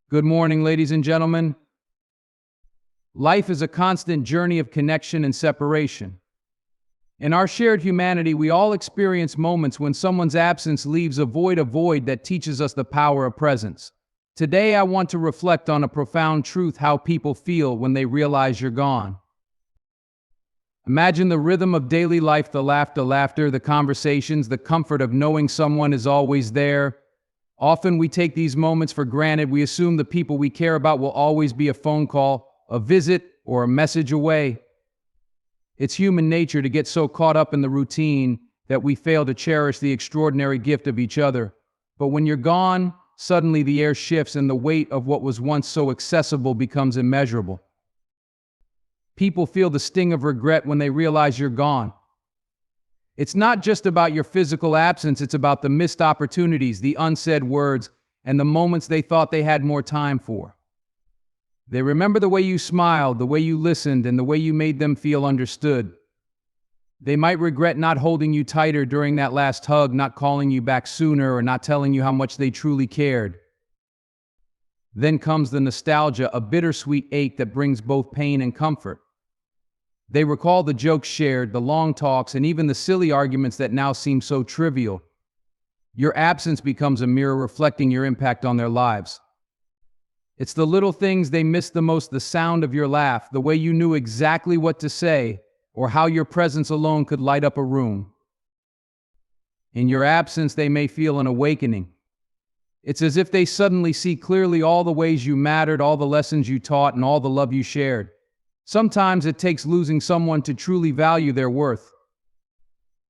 Good morning, ladies and gentlemen. Life is a constant journey of connection and separation. In our shared humanity, we all experience moments when someone's absence leaves a void that teaches us the power of presence. Today, I want to reflect on a profound truth: how people feel when they realize you're gone. Imagine the rhythm of daily life, the laughter, the conversations, the comfort of knowing someone is always there. Often we take these moments for granted. We assume the people we care about will always be a phone call, a visit, or a message away. It's human nature to get so caught up in the routine that we fail to cherish the extraordinary gift of each other. But when you're gone, suddenly the air shifts and the weight of what was once so accessible becomes immeasurable. People feel the sting of regret when they realize you're gone. It's not just about your physical absence, it's about the missed opportunities, the unsaid words, and the moments they thought they had more time for. They remember the way you smiled, the way you listened, and the way you made them feel understood. They might regret not holding you tighter during that last hug, not calling you back sooner, or not telling you how much they truly cared. Then comes the nostalgia, a bittersweet ache that brings both pain and comfort. They recall the jokes shared, the long talks, and even the silly arguments that now seem so trivial. Your absence becomes a mirror reflecting your impact on their lives. It's the little things they miss the most: the sound of your laugh, the way you knew exactly what to say, or how your presence alone could light up a room. In your absence, they may feel an awakening. It's as if they suddenly see clearly all the ways you mattered, all the lessons you taught, and all the love you shared. Sometimes it takes losing someone to truly value their worth.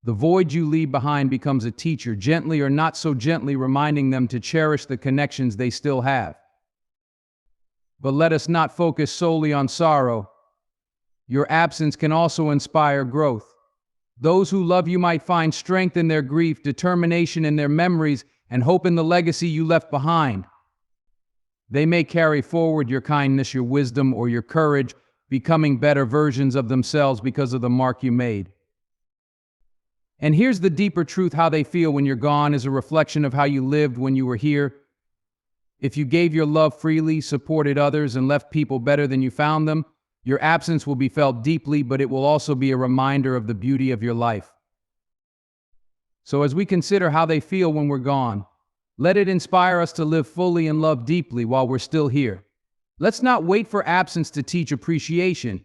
The void you leave behind becomes a teacher, gently or not so gently reminding them to cherish the connections they still have. But let us not focus solely on sorrow. Your absence can also inspire growth. Those who love you might find strength in their grief, determination in their memories, and hope in the legacy you left behind. They may carry forward your kindness, your wisdom, or your courage, becoming better versions of themselves because of the mark you made. And here's the deeper truth: how they feel when you're gone is a reflection of how you lived when you were here. If you gave your love freely, supported others, and left people better than you found them, your absence will be felt deeply, but it will also be a reminder of the beauty of your life. So as we consider how they feel when we're gone, let it inspire us to live fully and love deeply while we're still here. Let's not wait for absence to teach appreciation.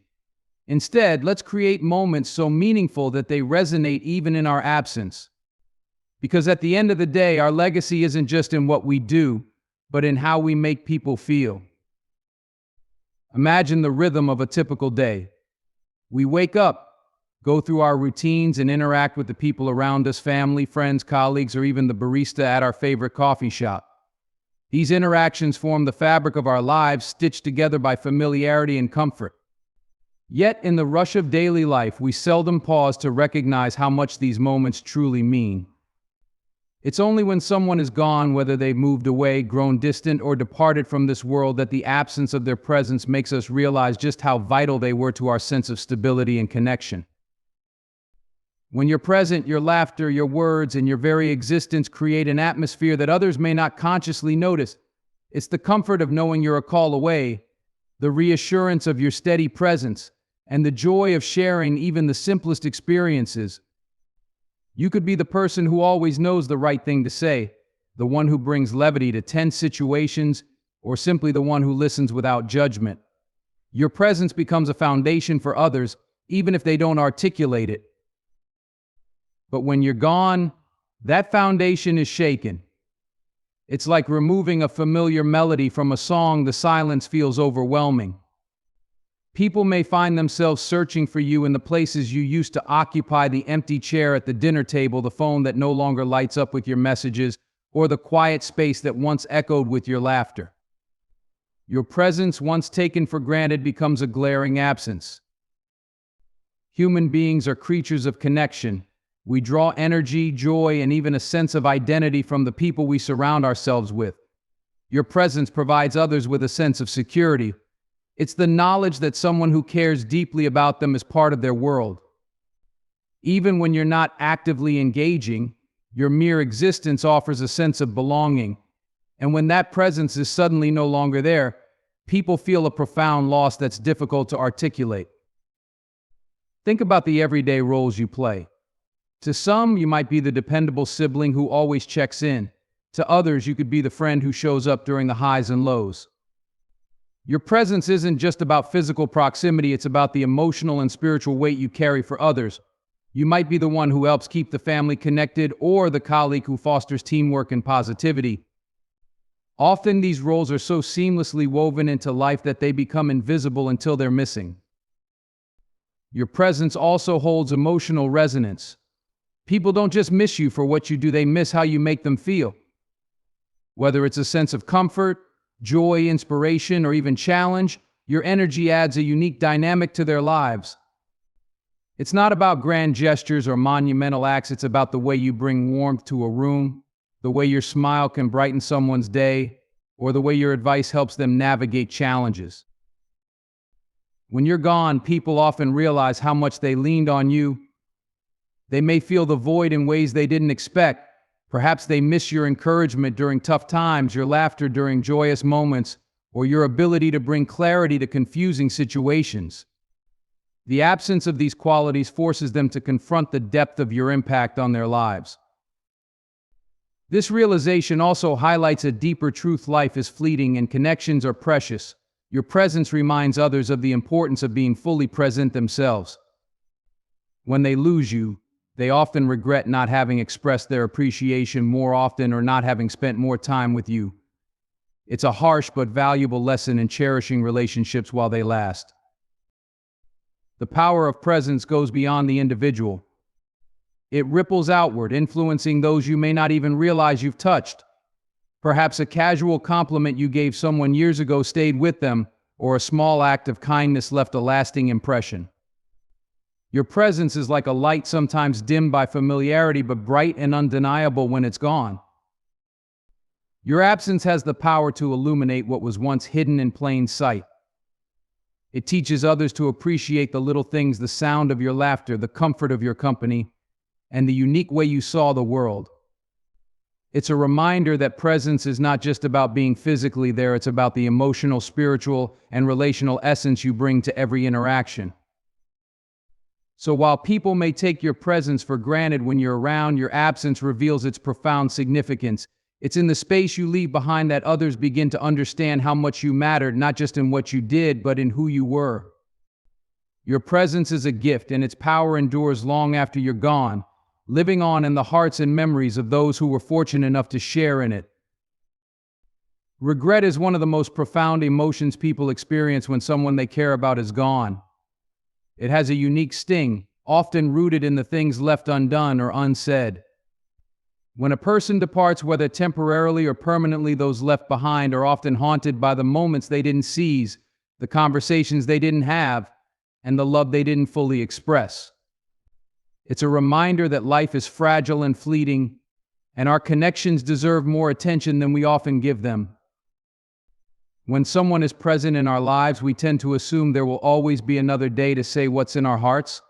Instead, let's create moments so meaningful that they resonate even in our absence. Because at the end of the day, our legacy isn't just in what we do, but in how we make people feel. Imagine the rhythm of a typical day. We wake up, go through our routines, and interact with the people around us: family, friends, colleagues, or even the barista at our favorite coffee shop. These interactions form the fabric of our lives, stitched together by familiarity and comfort. Yet, in the rush of daily life, we seldom pause to recognize how much these moments truly mean. It's only when someone is gone, whether they've moved away, grown distant, or departed from this world, that the absence of their presence makes us realize just how vital they were to our sense of stability and connection. When you're present, your laughter, your words, and your very existence create an atmosphere that others may not consciously notice. It's the comfort of knowing you're a call away, the reassurance of your steady presence, and the joy of sharing even the simplest experiences. You could be the person who always knows the right thing to say, the one who brings levity to tense situations, or simply the one who listens without judgment. Your presence becomes a foundation for others, even if they don't articulate it. But when you're gone, that foundation is shaken. It's like removing a familiar melody from a song. The silence feels overwhelming. People may find themselves searching for you in the places you used to occupy: the empty chair at the dinner table, the phone that no longer lights up with your messages, or the quiet space that once echoed with your laughter. Your presence, once taken for granted, becomes a glaring absence. Human beings are creatures of connection. We draw energy, joy, and even a sense of identity from the people we surround ourselves with. Your presence provides others with a sense of security. It's the knowledge that someone who cares deeply about them is part of their world. Even when you're not actively engaging, your mere existence offers a sense of belonging. And when that presence is suddenly no longer there, people feel a profound loss that's difficult to articulate. Think about the everyday roles you play. To some, you might be the dependable sibling who always checks in. To others, you could be the friend who shows up during the highs and lows. Your presence isn't just about physical proximity, it's about the emotional and spiritual weight you carry for others. You might be the one who helps keep the family connected or the colleague who fosters teamwork and positivity. Often these roles are so seamlessly woven into life that they become invisible until they're missing. Your presence also holds emotional resonance. People don't just miss you for what you do, they miss how you make them feel. Whether it's a sense of comfort, joy, inspiration, or even challenge, your energy adds a unique dynamic to their lives. It's not about grand gestures or monumental acts, it's about the way you bring warmth to a room, the way your smile can brighten someone's day, or the way your advice helps them navigate challenges. When you're gone, people often realize how much they leaned on you. They may feel the void in ways they didn't expect. Perhaps they miss your encouragement during tough times, your laughter during joyous moments, or your ability to bring clarity to confusing situations. The absence of these qualities forces them to confront the depth of your impact on their lives. This realization also highlights a deeper truth: life is fleeting and connections are precious. Your presence reminds others of the importance of being fully present themselves. When they lose you, they often regret not having expressed their appreciation more often or not having spent more time with you. It's a harsh but valuable lesson in cherishing relationships while they last. The power of presence goes beyond the individual. It ripples outward, influencing those you may not even realize you've touched. Perhaps a casual compliment you gave someone years ago stayed with them, or a small act of kindness left a lasting impression. Your presence is like a light, sometimes dimmed by familiarity, but bright and undeniable when it's gone. Your absence has the power to illuminate what was once hidden in plain sight. It teaches others to appreciate the little things: the sound of your laughter, the comfort of your company, and the unique way you saw the world. It's a reminder that presence is not just about being physically there, it's about the emotional, spiritual, and relational essence you bring to every interaction. So while people may take your presence for granted when you're around, your absence reveals its profound significance. It's in the space you leave behind that others begin to understand how much you mattered, not just in what you did, but in who you were. Your presence is a gift, and its power endures long after you're gone, living on in the hearts and memories of those who were fortunate enough to share in it. Regret is one of the most profound emotions people experience when someone they care about is gone. It has a unique sting, often rooted in the things left undone or unsaid. When a person departs, whether temporarily or permanently, those left behind are often haunted by the moments they didn't seize, the conversations they didn't have, and the love they didn't fully express. It's a reminder that life is fragile and fleeting, and our connections deserve more attention than we often give them. When someone is present in our lives, we tend to assume there will always be another day to say what's in our hearts.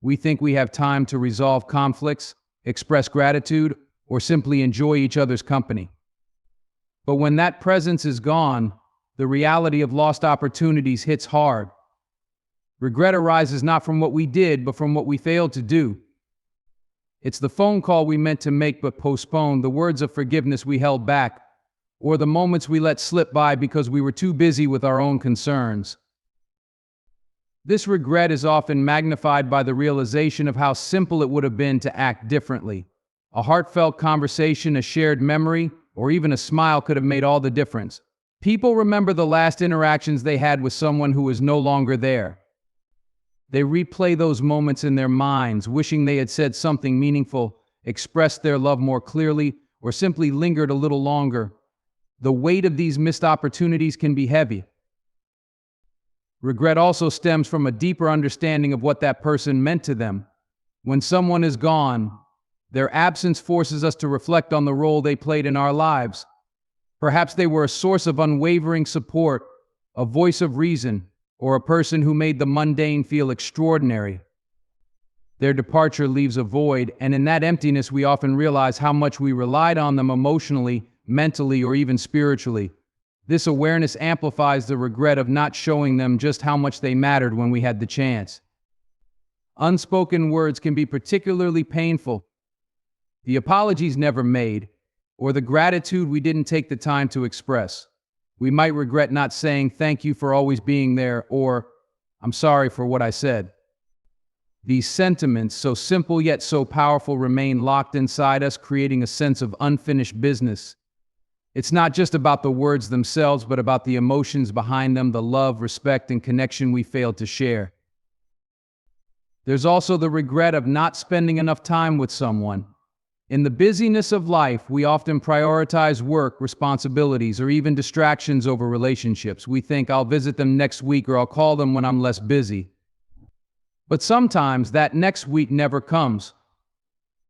We think we have time to resolve conflicts, express gratitude, or simply enjoy each other's company. But when that presence is gone, the reality of lost opportunities hits hard. Regret arises not from what we did, but from what we failed to do. It's the phone call we meant to make but postponed, the words of forgiveness we held back, or the moments we let slip by because we were too busy with our own concerns. This regret is often magnified by the realization of how simple it would have been to act differently. A heartfelt conversation, a shared memory, or even a smile could have made all the difference. People remember the last interactions they had with someone who is no longer there. They replay those moments in their minds, wishing they had said something meaningful, expressed their love more clearly, or simply lingered a little longer. The weight of these missed opportunities can be heavy. Regret also stems from a deeper understanding of what that person meant to them. When someone is gone, their absence forces us to reflect on the role they played in our lives. Perhaps they were a source of unwavering support, a voice of reason, or a person who made the mundane feel extraordinary. Their departure leaves a void, and in that emptiness we often realize how much we relied on them emotionally mentally, or even spiritually. This awareness amplifies the regret of not showing them just how much they mattered when we had the chance. Unspoken words can be particularly painful. The apologies never made, or the gratitude we didn't take the time to express. We might regret not saying thank you for always being there, or I'm sorry for what I said. These sentiments, so simple yet so powerful, remain locked inside us, creating a sense of unfinished business. It's not just about the words themselves, but about the emotions behind them, the love, respect, and connection we failed to share. There's also the regret of not spending enough time with someone. In the busyness of life, we often prioritize work, responsibilities, or even distractions over relationships. We think, I'll visit them next week, or I'll call them when I'm less busy. But sometimes that next week never comes.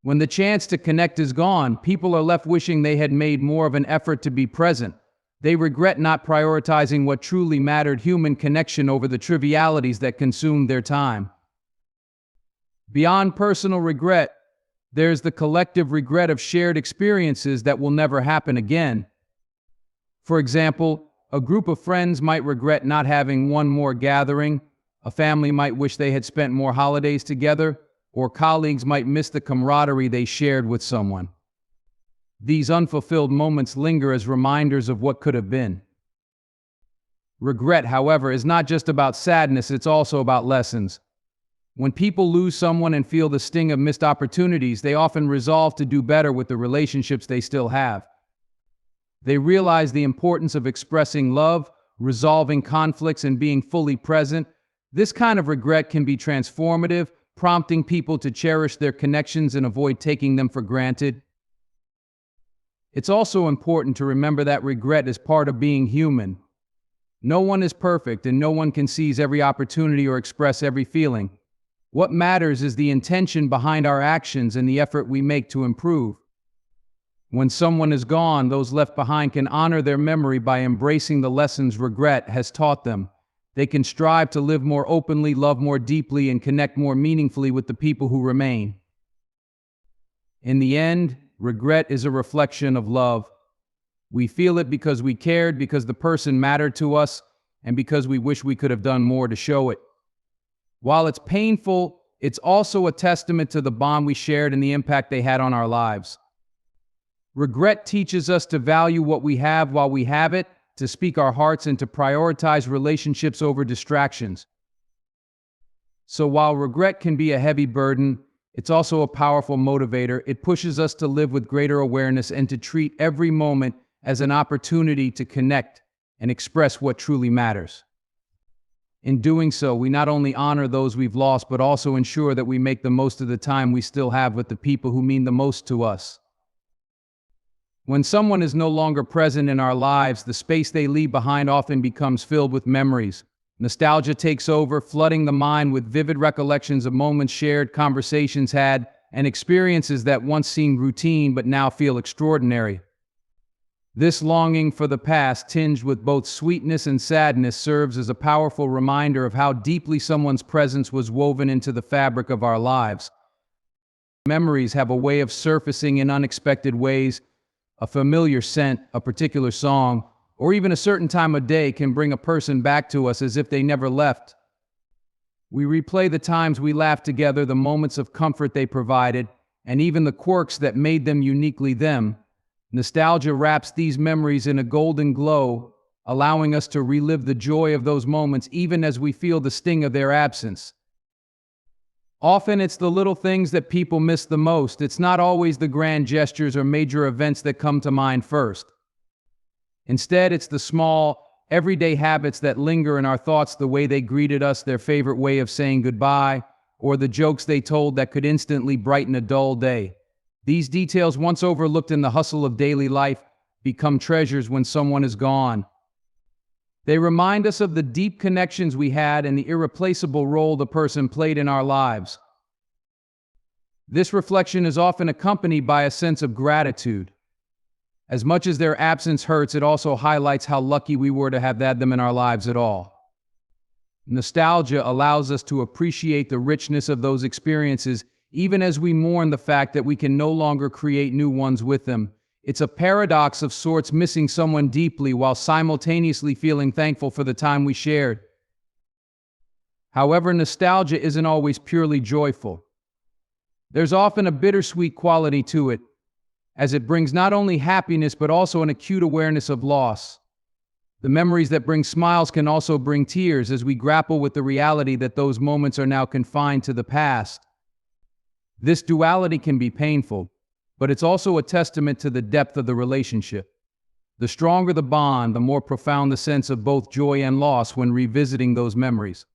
When the chance to connect is gone, people are left wishing they had made more of an effort to be present. They regret not prioritizing what truly mattered: human connection over the trivialities that consumed their time. Beyond personal regret, there's the collective regret of shared experiences that will never happen again. For example, a group of friends might regret not having one more gathering, a family might wish they had spent more holidays together, or colleagues might miss the camaraderie they shared with someone. These unfulfilled moments linger as reminders of what could have been. Regret, however, is not just about sadness, it's also about lessons. When people lose someone and feel the sting of missed opportunities, they often resolve to do better with the relationships they still have. They realize the importance of expressing love, resolving conflicts, and being fully present. This kind of regret can be transformative, prompting people to cherish their connections and avoid taking them for granted. It's also important to remember that regret is part of being human. No one is perfect, and no one can seize every opportunity or express every feeling. What matters is the intention behind our actions and the effort we make to improve. When someone is gone, those left behind can honor their memory by embracing the lessons regret has taught them. They can strive to live more openly, love more deeply, and connect more meaningfully with the people who remain. In the end, regret is a reflection of love. We feel it because we cared, because the person mattered to us, and because we wish we could have done more to show it. While it's painful, it's also a testament to the bond we shared and the impact they had on our lives. Regret teaches us to value what we have while we have it, to speak our hearts, and to prioritize relationships over distractions. So while regret can be a heavy burden, it's also a powerful motivator. It pushes us to live with greater awareness and to treat every moment as an opportunity to connect and express what truly matters. In doing so, we not only honor those we've lost, but also ensure that we make the most of the time we still have with the people who mean the most to us. When someone is no longer present in our lives, the space they leave behind often becomes filled with memories. Nostalgia takes over, flooding the mind with vivid recollections of moments shared, conversations had, and experiences that once seemed routine but now feel extraordinary. This longing for the past, tinged with both sweetness and sadness, serves as a powerful reminder of how deeply someone's presence was woven into the fabric of our lives. Memories have a way of surfacing in unexpected ways. A familiar scent, a particular song, or even a certain time of day can bring a person back to us as if they never left. We replay the times we laughed together, the moments of comfort they provided, and even the quirks that made them uniquely them. Nostalgia wraps these memories in a golden glow, allowing us to relive the joy of those moments even as we feel the sting of their absence. Often it's the little things that people miss the most. It's not always the grand gestures or major events that come to mind first. Instead, it's the small, everyday habits that linger in our thoughts, the way they greeted us, their favorite way of saying goodbye, or the jokes they told that could instantly brighten a dull day. These details, once overlooked in the hustle of daily life, become treasures when someone is gone. They remind us of the deep connections we had and the irreplaceable role the person played in our lives. This reflection is often accompanied by a sense of gratitude. As much as their absence hurts, it also highlights how lucky we were to have had them in our lives at all. Nostalgia allows us to appreciate the richness of those experiences, even as we mourn the fact that we can no longer create new ones with them. It's a paradox of sorts, missing someone deeply while simultaneously feeling thankful for the time we shared. However, nostalgia isn't always purely joyful. There's often a bittersweet quality to it, as it brings not only happiness but also an acute awareness of loss. The memories that bring smiles can also bring tears as we grapple with the reality that those moments are now confined to the past. This duality can be painful, but it's also a testament to the depth of the relationship. The stronger the bond, the more profound the sense of both joy and loss when revisiting those memories.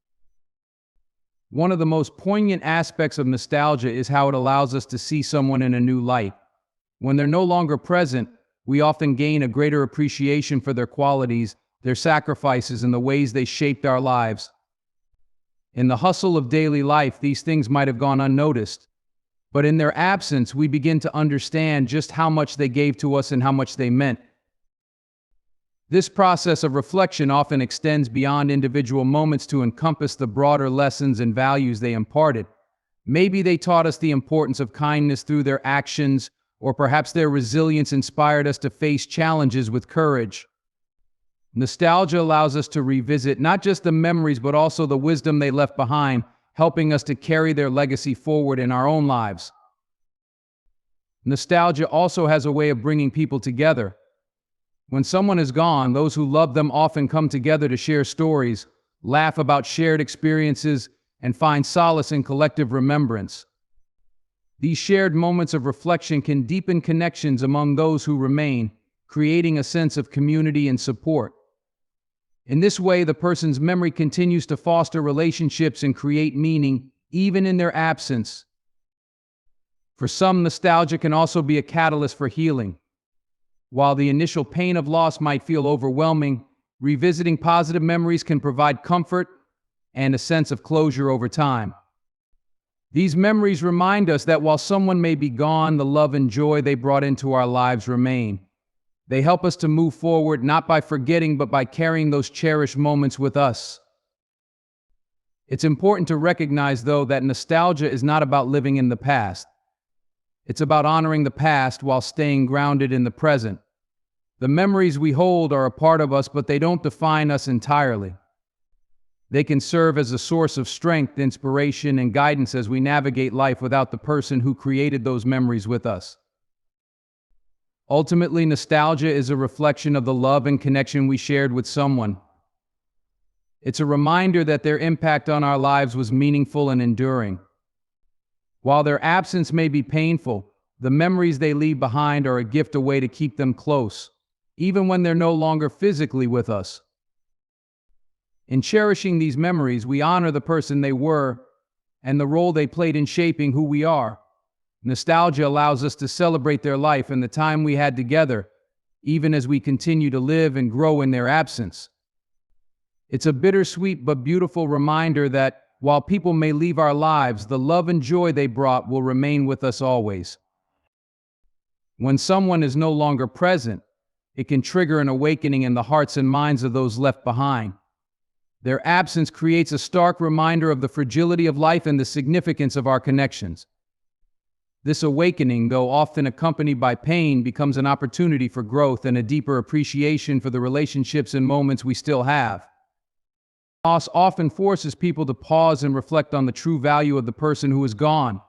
One of the most poignant aspects of nostalgia is how it allows us to see someone in a new light. When they're no longer present, we often gain a greater appreciation for their qualities, their sacrifices, and the ways they shaped our lives. In the hustle of daily life, these things might have gone unnoticed, but in their absence, we begin to understand just how much they gave to us and how much they meant. This process of reflection often extends beyond individual moments to encompass the broader lessons and values they imparted. Maybe they taught us the importance of kindness through their actions, or perhaps their resilience inspired us to face challenges with courage. Nostalgia allows us to revisit not just the memories but also the wisdom they left behind, helping us to carry their legacy forward in our own lives. Nostalgia also has a way of bringing people together. When someone is gone, those who love them often come together to share stories, laugh about shared experiences, and find solace in collective remembrance. These shared moments of reflection can deepen connections among those who remain, creating a sense of community and support. In this way, the person's memory continues to foster relationships and create meaning, even in their absence. For some, nostalgia can also be a catalyst for healing. While the initial pain of loss might feel overwhelming, revisiting positive memories can provide comfort and a sense of closure over time. These memories remind us that while someone may be gone, the love and joy they brought into our lives remain. They help us to move forward not by forgetting but by carrying those cherished moments with us. It's important to recognize, though, that nostalgia is not about living in the past. It's about honoring the past while staying grounded in the present. The memories we hold are a part of us, but they don't define us entirely. They can serve as a source of strength, inspiration, and guidance as we navigate life without the person who created those memories with us. Ultimately, nostalgia is a reflection of the love and connection we shared with someone. It's a reminder that their impact on our lives was meaningful and enduring. While their absence may be painful, the memories they leave behind are a gift, a way to keep them close, even when they're no longer physically with us. In cherishing these memories, we honor the person they were and the role they played in shaping who we are. Nostalgia allows us to celebrate their life and the time we had together, even as we continue to live and grow in their absence. It's a bittersweet but beautiful reminder that while people may leave our lives, the love and joy they brought will remain with us always. When someone is no longer present, it can trigger an awakening in the hearts and minds of those left behind. Their absence creates a stark reminder of the fragility of life and the significance of our connections. This awakening, though often accompanied by pain, becomes an opportunity for growth and a deeper appreciation for the relationships and moments we still have. Loss often forces people to pause and reflect on the true value of the person who is gone.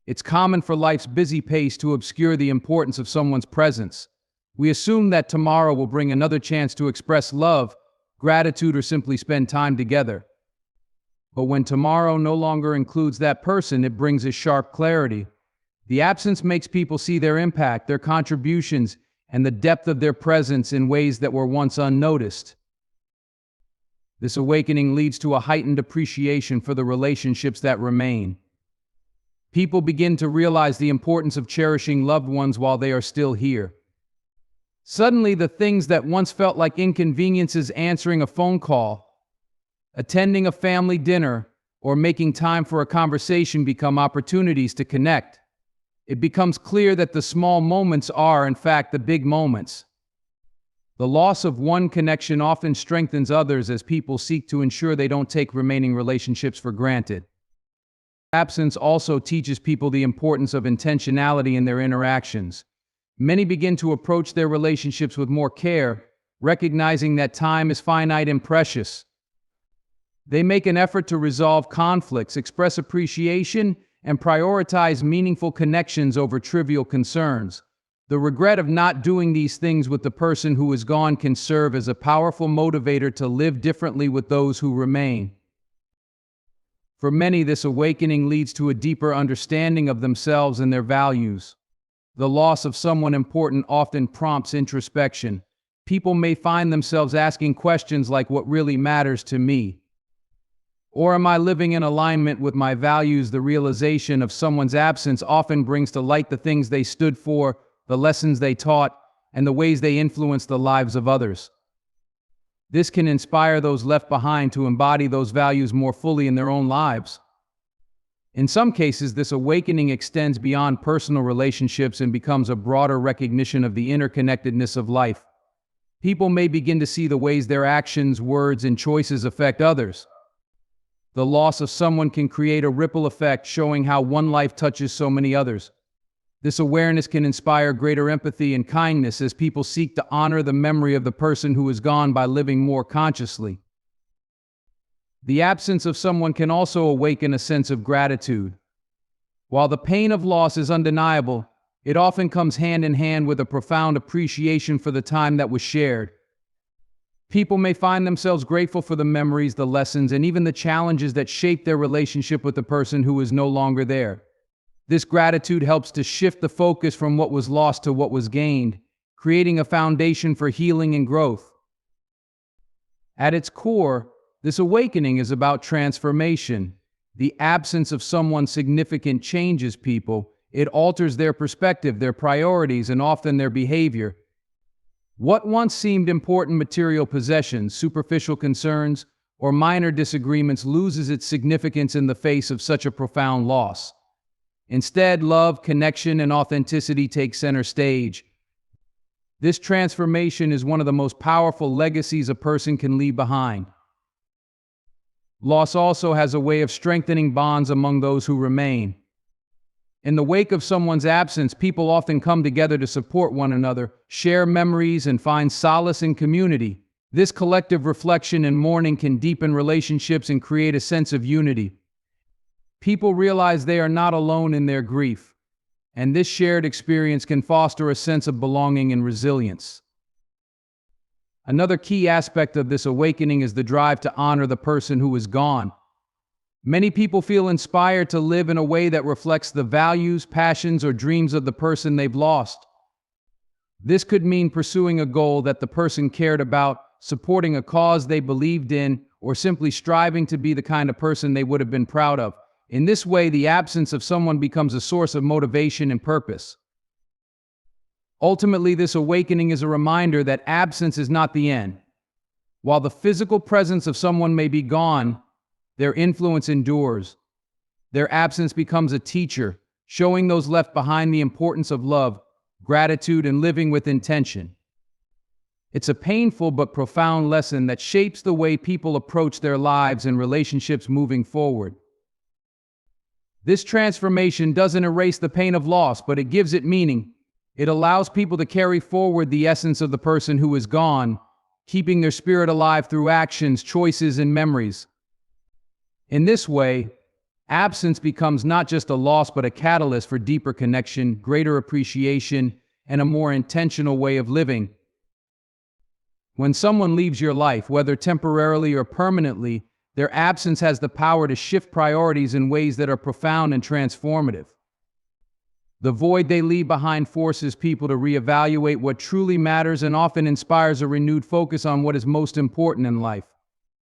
It's common for life's busy pace to obscure the importance of someone's presence. We assume that tomorrow will bring another chance to express love, gratitude, or simply spend time together. But when tomorrow no longer includes that person, it brings a sharp clarity. The absence makes people see their impact, their contributions, and the depth of their presence in ways that were once unnoticed. This awakening leads to a heightened appreciation for the relationships that remain. People begin to realize the importance of cherishing loved ones while they are still here. Suddenly, the things that once felt like inconveniences, answering a phone call, attending a family dinner, or making time for a conversation, become opportunities to connect. It becomes clear that the small moments are, in fact, the big moments. The loss of one connection often strengthens others as people seek to ensure they don't take remaining relationships for granted. Absence also teaches people the importance of intentionality in their interactions. Many begin to approach their relationships with more care, recognizing that time is finite and precious. They make an effort to resolve conflicts, express appreciation, and prioritize meaningful connections over trivial concerns. The regret of not doing these things with the person who is gone can serve as a powerful motivator to live differently with those who remain. For many, this awakening leads to a deeper understanding of themselves and their values. The loss of someone important often prompts introspection. People may find themselves asking questions like, what really matters to me? Or am I living in alignment with my values? The realization of someone's absence often brings to light the things they stood for, the lessons they taught, and the ways they influenced the lives of others. This can inspire those left behind to embody those values more fully in their own lives. In some cases, this awakening extends beyond personal relationships and becomes a broader recognition of the interconnectedness of life. People may begin to see the ways their actions, words, and choices affect others. The loss of someone can create a ripple effect, showing how one life touches so many others. This awareness can inspire greater empathy and kindness as people seek to honor the memory of the person who is gone by living more consciously. The absence of someone can also awaken a sense of gratitude. While the pain of loss is undeniable, it often comes hand in hand with a profound appreciation for the time that was shared. People may find themselves grateful for the memories, the lessons, and even the challenges that shaped their relationship with the person who is no longer there. This gratitude helps to shift the focus from what was lost to what was gained, creating a foundation for healing and growth. At its core, this awakening is about transformation. The absence of someone significant changes people. It alters their perspective, their priorities, and often their behavior. What once seemed important material possessions, superficial concerns, or minor disagreements loses its significance in the face of such a profound loss. Instead, love, connection, and authenticity take center stage. This transformation is one of the most powerful legacies a person can leave behind. Loss also has a way of strengthening bonds among those who remain. In the wake of someone's absence, people often come together to support one another, share memories, and find solace in community. This collective reflection and mourning can deepen relationships and create a sense of unity. People realize they are not alone in their grief, and this shared experience can foster a sense of belonging and resilience. Another key aspect of this awakening is the drive to honor the person who is gone. Many people feel inspired to live in a way that reflects the values, passions, or dreams of the person they've lost. This could mean pursuing a goal that the person cared about, supporting a cause they believed in, or simply striving to be the kind of person they would have been proud of. In this way, the absence of someone becomes a source of motivation and purpose. Ultimately, this awakening is a reminder that absence is not the end. While the physical presence of someone may be gone, their influence endures. Their absence becomes a teacher, showing those left behind the importance of love, gratitude, and living with intention. It's a painful but profound lesson that shapes the way people approach their lives and relationships moving forward. This transformation doesn't erase the pain of loss, but it gives it meaning. It allows people to carry forward the essence of the person who is gone, keeping their spirit alive through actions, choices, and memories. In this way, absence becomes not just a loss but a catalyst for deeper connection, greater appreciation, and a more intentional way of living. When someone leaves your life, whether temporarily or permanently, their absence has the power to shift priorities in ways that are profound and transformative. The void they leave behind forces people to reevaluate what truly matters and often inspires a renewed focus on what is most important in life.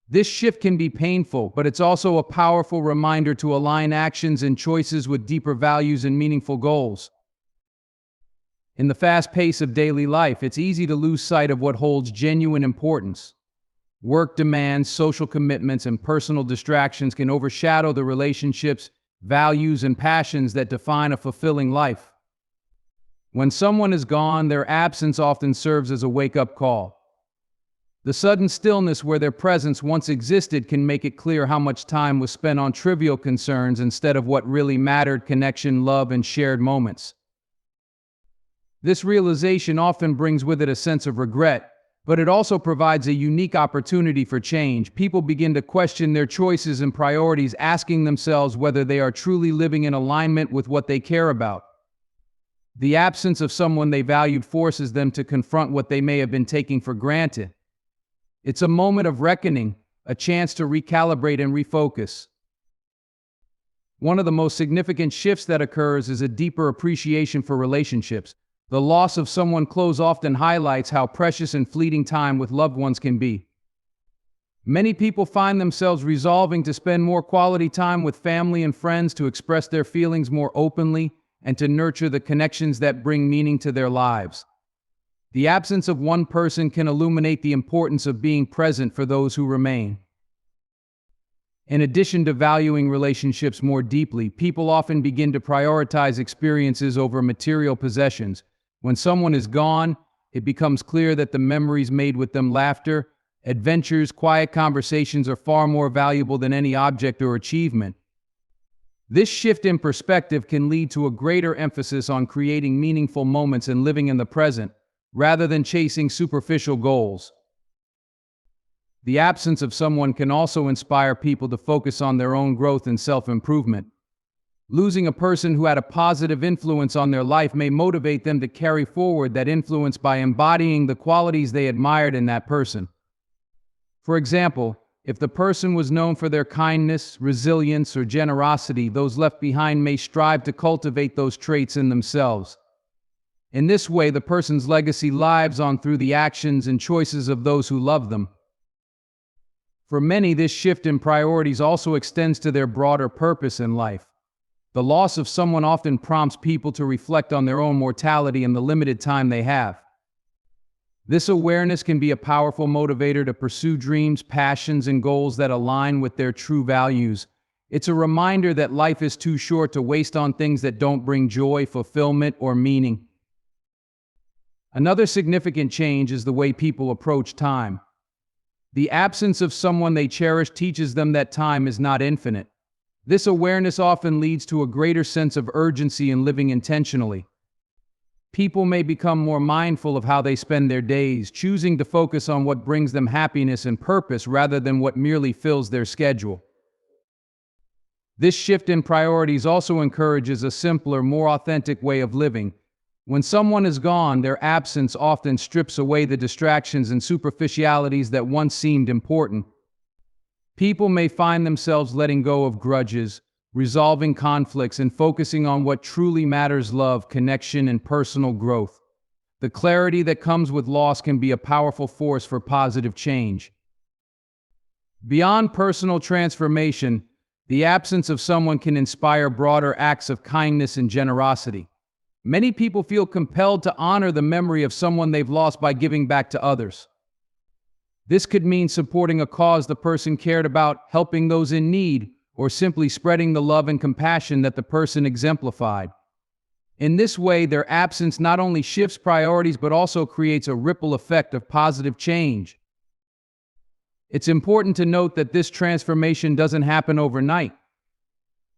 This shift can be painful, but it's also a powerful reminder to align actions and choices with deeper values and meaningful goals. In the fast pace of daily life, it's easy to lose sight of what holds genuine importance. Work demands, social commitments, and personal distractions can overshadow the relationships, values, and passions that define a fulfilling life. When someone is gone, their absence often serves as a wake-up call. The sudden stillness where their presence once existed can make it clear how much time was spent on trivial concerns instead of what really mattered: connection, love, and shared moments. This realization often brings with it a sense of regret, but it also provides a unique opportunity for change. People begin to question their choices and priorities, asking themselves whether they are truly living in alignment with what they care about. The absence of someone they valued forces them to confront what they may have been taking for granted. It's a moment of reckoning, a chance to recalibrate and refocus. One of the most significant shifts that occurs is a deeper appreciation for relationships. The loss of someone close often highlights how precious and fleeting time with loved ones can be. Many people find themselves resolving to spend more quality time with family and friends, to express their feelings more openly, and to nurture the connections that bring meaning to their lives. The absence of one person can illuminate the importance of being present for those who remain. In addition to valuing relationships more deeply, people often begin to prioritize experiences over material possessions. When someone is gone, it becomes clear that the memories made with them, laughter, adventures, quiet conversations, are far more valuable than any object or achievement. This shift in perspective can lead to a greater emphasis on creating meaningful moments and living in the present, rather than chasing superficial goals. The absence of someone can also inspire people to focus on their own growth and self-improvement. Losing a person who had a positive influence on their life may motivate them to carry forward that influence by embodying the qualities they admired in that person. For example, if the person was known for their kindness, resilience, or generosity, those left behind may strive to cultivate those traits in themselves. In this way, the person's legacy lives on through the actions and choices of those who love them. For many, this shift in priorities also extends to their broader purpose in life. The loss of someone often prompts people to reflect on their own mortality and the limited time they have. This awareness can be a powerful motivator to pursue dreams, passions, and goals that align with their true values. It's a reminder that life is too short to waste on things that don't bring joy, fulfillment, or meaning. Another significant change is the way people approach time. The absence of someone they cherish teaches them that time is not infinite. This awareness often leads to a greater sense of urgency in living intentionally. People may become more mindful of how they spend their days, choosing to focus on what brings them happiness and purpose rather than what merely fills their schedule. This shift in priorities also encourages a simpler, more authentic way of living. When someone is gone, their absence often strips away the distractions and superficialities that once seemed important. People may find themselves letting go of grudges, resolving conflicts, and focusing on what truly matters: love, connection, and personal growth. The clarity that comes with loss can be a powerful force for positive change. Beyond personal transformation, the absence of someone can inspire broader acts of kindness and generosity. Many people feel compelled to honor the memory of someone they've lost by giving back to others. This could mean supporting a cause the person cared about, helping those in need, or simply spreading the love and compassion that the person exemplified. In this way, their absence not only shifts priorities but also creates a ripple effect of positive change. It's important to note that this transformation doesn't happen overnight.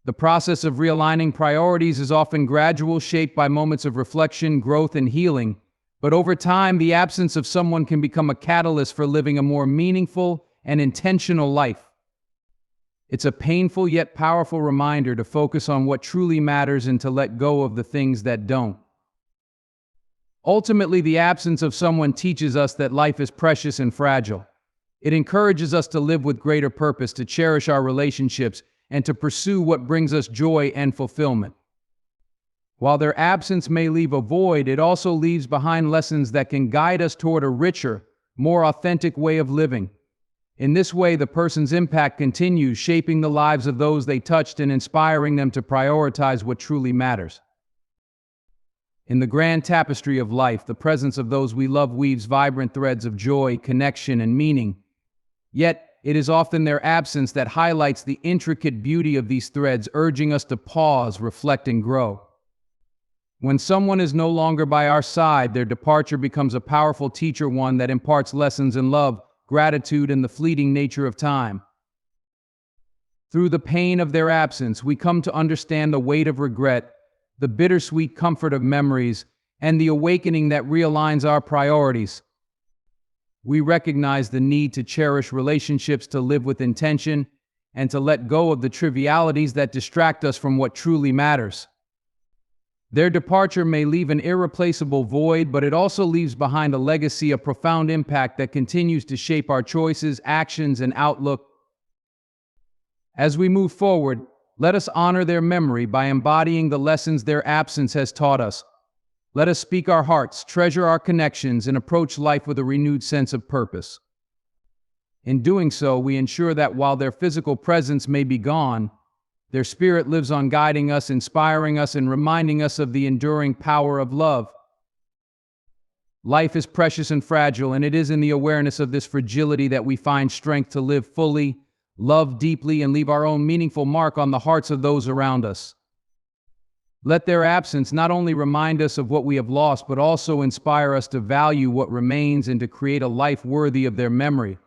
The process of realigning priorities is often gradual, shaped by moments of reflection, growth, and healing. But over time, the absence of someone can become a catalyst for living a more meaningful and intentional life. It's a painful yet powerful reminder to focus on what truly matters and to let go of the things that don't. Ultimately, the absence of someone teaches us that life is precious and fragile. It encourages us to live with greater purpose, to cherish our relationships, and to pursue what brings us joy and fulfillment. While their absence may leave a void, it also leaves behind lessons that can guide us toward a richer, more authentic way of living. In this way, the person's impact continues, shaping the lives of those they touched and inspiring them to prioritize what truly matters. In the grand tapestry of life, the presence of those we love weaves vibrant threads of joy, connection, and meaning. Yet, it is often their absence that highlights the intricate beauty of these threads, urging us to pause, reflect, and grow. When someone is no longer by our side, their departure becomes a powerful teacher, one that imparts lessons in love, gratitude, and the fleeting nature of time. Through the pain of their absence, we come to understand the weight of regret, the bittersweet comfort of memories, and the awakening that realigns our priorities. We recognize the need to cherish relationships, to live with intention, and to let go of the trivialities that distract us from what truly matters. Their departure may leave an irreplaceable void, but it also leaves behind a legacy of profound impact that continues to shape our choices, actions, and outlook. As we move forward, let us honor their memory by embodying the lessons their absence has taught us. Let us speak our hearts, treasure our connections, and approach life with a renewed sense of purpose. In doing so, we ensure that while their physical presence may be gone, their spirit lives on, guiding us, inspiring us, and reminding us of the enduring power of love. Life is precious and fragile, and it is in the awareness of this fragility that we find strength to live fully, love deeply, and leave our own meaningful mark on the hearts of those around us. Let their absence not only remind us of what we have lost, but also inspire us to value what remains and to create a life worthy of their memory.